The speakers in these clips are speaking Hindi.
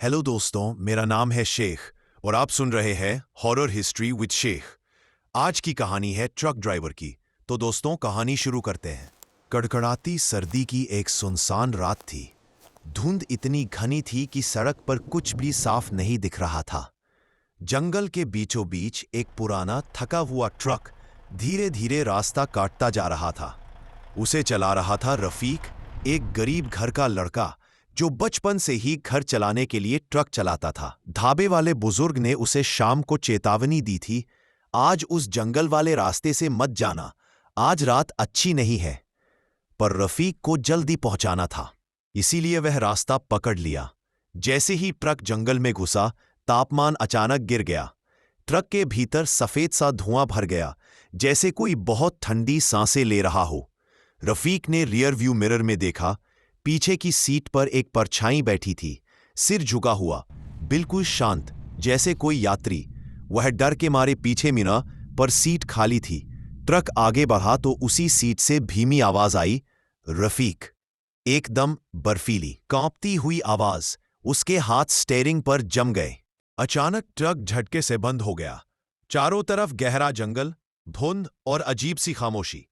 हेलो दोस्तों, मेरा नाम है शेख और आप सुन रहे हैं हॉरर हिस्ट्री विद शेख। आज की कहानी है ट्रक ड्राइवर की। तो दोस्तों, कहानी शुरू करते हैं। कड़कड़ाती सर्दी की एक सुनसान रात थी। धुंध इतनी घनी थी कि सड़क पर कुछ भी साफ नहीं दिख रहा था। जंगल के बीचों बीच एक पुराना थका हुआ ट्रक धीरे धीरे रास्ता काटता जा रहा था। उसे चला रहा था रफीक, एक गरीब घर का लड़का जो बचपन से ही घर चलाने के लिए ट्रक चलाता था। ढाबे वाले बुजुर्ग ने उसे शाम को चेतावनी दी थी, आज उस जंगल वाले रास्ते से मत जाना, आज रात अच्छी नहीं है। पर रफीक को जल्दी पहुंचाना था, इसीलिए वह रास्ता पकड़ लिया। जैसे ही ट्रक जंगल में घुसा, तापमान अचानक गिर गया। ट्रक के भीतर सफेद सा धुआं भर गया, जैसे कोई बहुत ठंडी सांसें ले रहा हो। रफीक ने रियर व्यू मिरर में देखा, पीछे की सीट पर एक परछाई बैठी थी, सिर झुका हुआ, बिल्कुल शांत, जैसे कोई यात्री। वह डर के मारे पीछे मिला, पर सीट खाली थी। ट्रक आगे बढ़ा तो उसी सीट से धीमी आवाज आई, रफीक। एकदम बर्फीली, कांपती हुई आवाज। उसके हाथ स्टीयरिंग पर जम गए। अचानक ट्रक झटके से बंद हो गया। चारों तरफ गहरा जंगल, धुंध और अजीब सी खामोशी।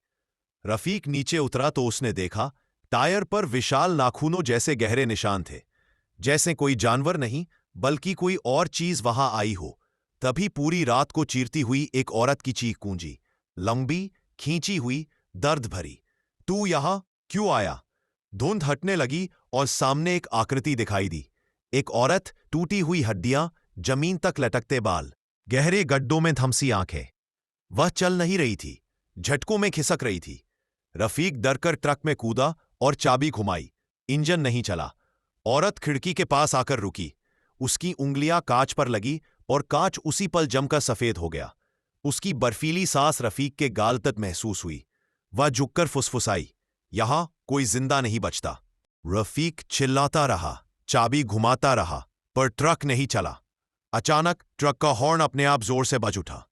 रफीक नीचे उतरा तो उसने देखा, टायर पर विशाल नाखूनों जैसे गहरे निशान थे, जैसे कोई जानवर नहीं बल्कि कोई और चीज वहां आई हो। तभी पूरी रात को चीरती हुई एक औरत की चीख गूंजी, लंबी, खींची हुई, दर्द भरी। तू यहां क्यों आया? धुंध हटने लगी और सामने एक आकृति दिखाई दी। एक औरत, टूटी हुई हड्डियां, जमीन तक लटकते बाल, गहरे गड्ढों में धमसी आंखें। वह चल नहीं रही थी, झटकों में खिसक रही थी। रफीक डरकर ट्रक में कूदा और चाबी घुमाई। इंजन नहीं चला। औरत खिड़की के पास आकर रुकी। उसकी उंगलियां कांच पर लगी और कांच उसी पल जमकर सफेद हो गया। उसकी बर्फीली सांस रफीक के गाल तक महसूस हुई। वह झुककर फुसफुसाई, यहां कोई जिंदा नहीं बचता। रफीक चिल्लाता रहा, चाबी घुमाता रहा, पर ट्रक नहीं चला। अचानक ट्रक का हॉर्न अपने आप जोर से बज उठा।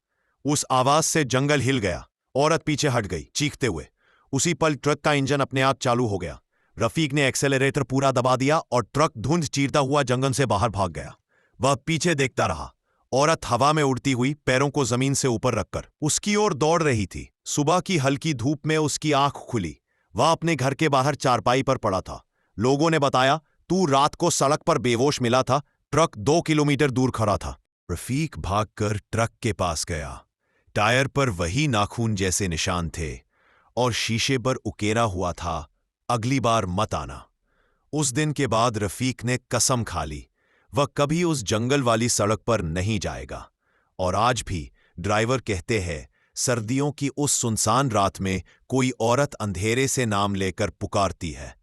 उस आवाज से जंगल हिल गया। औरत पीछे हट गई, चीखते हुए। उसी पल ट्रक का इंजन अपने आप चालू हो गया। रफीक ने एक्सेलरेटर पूरा दबा दिया और ट्रक धुंध चीरता हुआ जंगल से बाहर भाग गया। वह पीछे देखता रहा। औरत हवा में उड़ती हुई, पैरों को जमीन से ऊपर रखकर उसकी ओर दौड़ रही थी। सुबह की हल्की धूप में उसकी आंख खुली। वह अपने घर के बाहर चारपाई पर पड़ा था। लोगों ने बताया, तू रात को सड़क पर बेहोश मिला था। ट्रक 2 किलोमीटर दूर खड़ा था। रफीक भागकर ट्रक के पास गया। टायर पर वही नाखून जैसे निशान थे और शीशे पर उकेरा हुआ था, अगली बार मत आना। उस दिन के बाद रफीक ने कसम खा ली, वह कभी उस जंगल वाली सड़क पर नहीं जाएगा। और आज भी ड्राइवर कहते हैं, सर्दियों की उस सुनसान रात में कोई औरत अंधेरे से नाम लेकर पुकारती है,